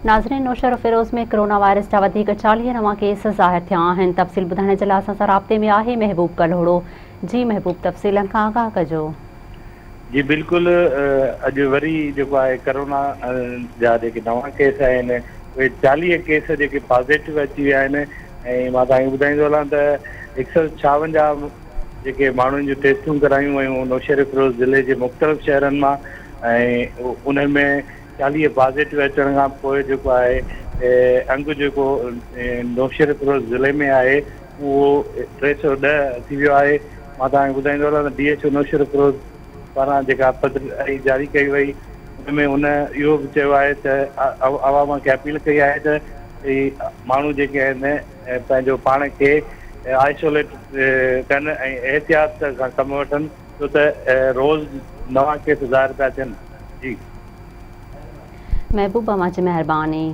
नाज़रीन, नौशहर फिरोज़ में corona virus जा 40 नवा केस ज़ाहिर थिया आहिनि। तफ़सील ॿुधाइण जे लाइ असां सां राब्ते में आहे महबूब कल्होड़ो। जी महबूब, तफ़सीलनि खां आगाह कजो। जी बिल्कुल, अॼु वरी जेको आहे कोरोना जा जेके नवां केस आहिनि उहे 40 केस जेके पॉज़िटिव अची विया आहिनि। ऐं मां तव्हांखे ॿुधाईंदो हलां त 156 जेके माण्हुनि जूं टेस्टूं करायूं वयूं नौशहर फिरोज़ ज़िले जे मुख़्तलिफ़ शहरनि मां। ऐं उन्हनि में 40 पॉज़िटिव अचण खां पोइ जेको आहे अंग जेको नौशहर फिरोज़ ज़िले में आहे उहो 310 थी वियो आहे। मां तव्हांखे ॿुधाईंदो हलां त DHO नौशहर फिरोज़ पारां जेका पत्र जारी कई वई उन में उन इहो बि चयो आहे त अवाम खे अपील कई आहे त माण्हू जेके आहिनि पंहिंजो पाण खे आइसोलेट कनि ऐं एहतियात सां कमु वठनि, छो त रोज़ नवां केस ज़ाहिर पिया थियनि। जी महबूबा, मां जी महिरबानी।